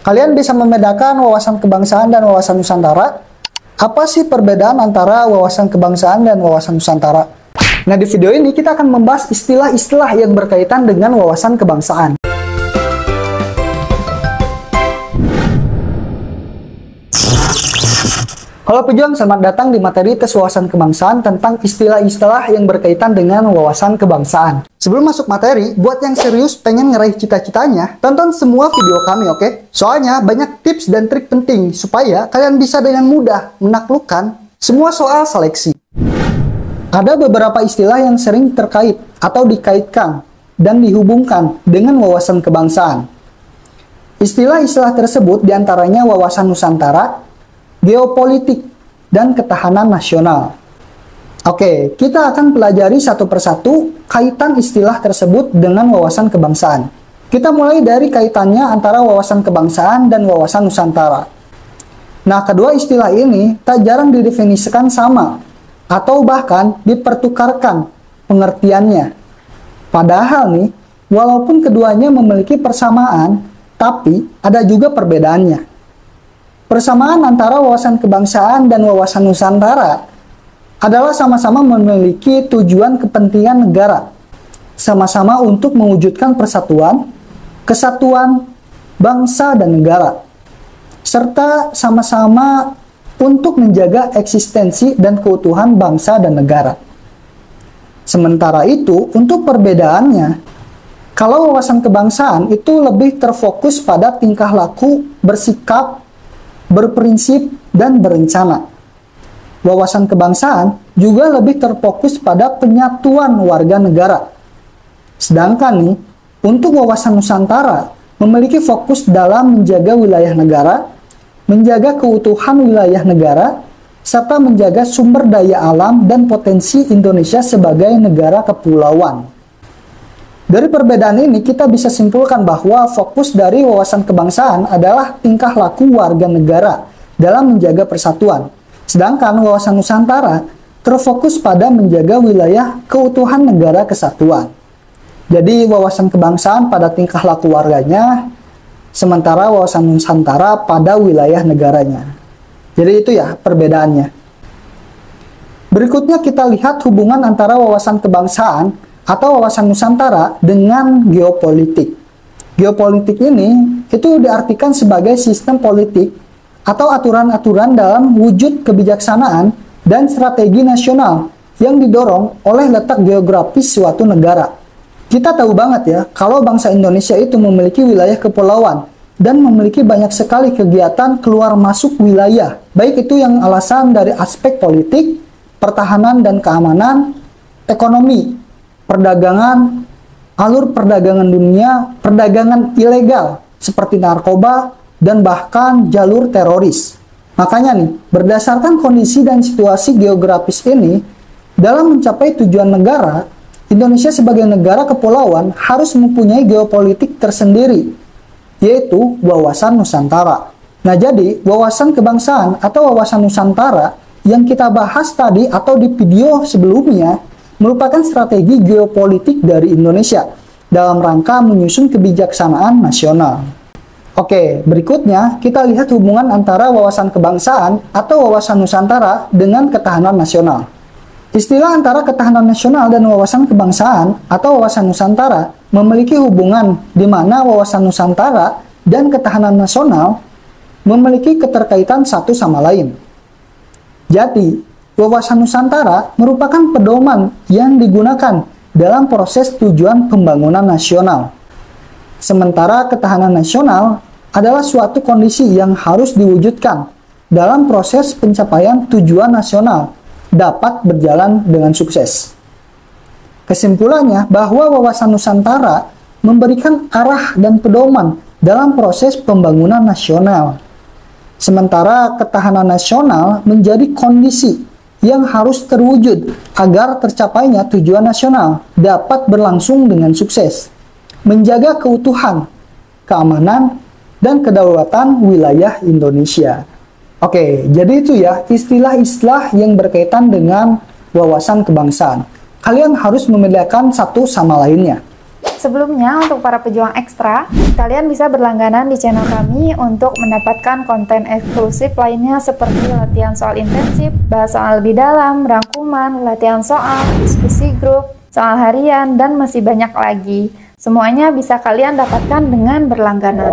Kalian bisa membedakan wawasan kebangsaan dan wawasan Nusantara? Apa sih perbedaan antara wawasan kebangsaan dan wawasan Nusantara? Nah, di video ini kita akan membahas istilah-istilah yang berkaitan dengan wawasan kebangsaan. Halo pejuang, selamat datang di materi tes wawasan kebangsaan tentang istilah-istilah yang berkaitan dengan wawasan kebangsaan. Sebelum masuk materi, buat yang serius pengen ngeraih cita-citanya, tonton semua video kami, oke? Soalnya banyak tips dan trik penting supaya kalian bisa dengan mudah menaklukkan semua soal seleksi. Ada beberapa istilah yang sering terkait atau dikaitkan dan dihubungkan dengan wawasan kebangsaan. Istilah-istilah tersebut diantaranya wawasan Nusantara, geopolitik, dan ketahanan nasional. Oke, kita akan pelajari satu persatu kaitan istilah tersebut dengan wawasan kebangsaan. Kita mulai dari kaitannya antara wawasan kebangsaan dan wawasan Nusantara. Nah, kedua istilah ini tak jarang didefinisikan sama, atau bahkan dipertukarkan pengertiannya. Padahal nih, walaupun keduanya memiliki persamaan, tapi ada juga perbedaannya. Persamaan antara wawasan kebangsaan dan wawasan Nusantara adalah sama-sama memiliki tujuan kepentingan negara, sama-sama untuk mewujudkan persatuan, kesatuan, bangsa dan negara, serta sama-sama untuk menjaga eksistensi dan keutuhan bangsa dan negara. Sementara itu, untuk perbedaannya, kalau wawasan kebangsaan itu lebih terfokus pada tingkah laku, bersikap, berprinsip, dan berencana. Wawasan kebangsaan juga lebih terfokus pada penyatuan warga negara. Sedangkan nih, untuk wawasan Nusantara memiliki fokus dalam menjaga wilayah negara, menjaga keutuhan wilayah negara, serta menjaga sumber daya alam dan potensi Indonesia sebagai negara kepulauan. Dari perbedaan ini, kita bisa simpulkan bahwa fokus dari wawasan kebangsaan adalah tingkah laku warga negara dalam menjaga persatuan. Sedangkan wawasan Nusantara terfokus pada menjaga wilayah keutuhan negara kesatuan. Jadi wawasan kebangsaan pada tingkah laku warganya, sementara wawasan Nusantara pada wilayah negaranya. Jadi itu ya perbedaannya. Berikutnya kita lihat hubungan antara wawasan kebangsaan atau wawasan Nusantara dengan geopolitik. Geopolitik ini itu diartikan sebagai sistem politik atau aturan-aturan dalam wujud kebijaksanaan dan strategi nasional yang didorong oleh letak geografis suatu negara. Kita tahu banget ya, kalau bangsa Indonesia itu memiliki wilayah kepulauan dan memiliki banyak sekali kegiatan keluar masuk wilayah, baik itu yang alasan dari aspek politik, pertahanan dan keamanan, ekonomi, perdagangan, alur perdagangan dunia, perdagangan ilegal seperti narkoba, dan bahkan jalur teroris. Makanya nih, berdasarkan kondisi dan situasi geografis ini, dalam mencapai tujuan negara, Indonesia sebagai negara kepulauan harus mempunyai geopolitik tersendiri, yaitu wawasan Nusantara. Nah, jadi wawasan kebangsaan atau wawasan Nusantara yang kita bahas tadi atau di video sebelumnya merupakan strategi geopolitik dari Indonesia dalam rangka menyusun kebijaksanaan nasional. Oke, berikutnya kita lihat hubungan antara wawasan kebangsaan atau wawasan Nusantara dengan ketahanan nasional. Istilah antara ketahanan nasional dan wawasan kebangsaan atau wawasan Nusantara memiliki hubungan di mana wawasan Nusantara dan ketahanan nasional memiliki keterkaitan satu sama lain. Jadi, wawasan Nusantara merupakan pedoman yang digunakan dalam proses tujuan pembangunan nasional. Sementara ketahanan nasional adalah suatu kondisi yang harus diwujudkan dalam proses pencapaian tujuan nasional dapat berjalan dengan sukses. Kesimpulannya bahwa wawasan Nusantara memberikan arah dan pedoman dalam proses pembangunan nasional. Sementara ketahanan nasional menjadi kondisi yang harus terwujud agar tercapainya tujuan nasional dapat berlangsung dengan sukses, menjaga keutuhan, keamanan, dan kedaulatan wilayah Indonesia. Oke, jadi itu ya istilah-istilah yang berkaitan dengan wawasan kebangsaan. Kalian harus membedakan satu sama lainnya. Sebelumnya, untuk para pejuang ekstra, kalian bisa berlangganan di channel kami untuk mendapatkan konten eksklusif lainnya seperti latihan soal intensif, bahas soal lebih dalam, rangkuman, latihan soal, diskusi grup, soal harian, dan masih banyak lagi. Semuanya bisa kalian dapatkan dengan berlangganan.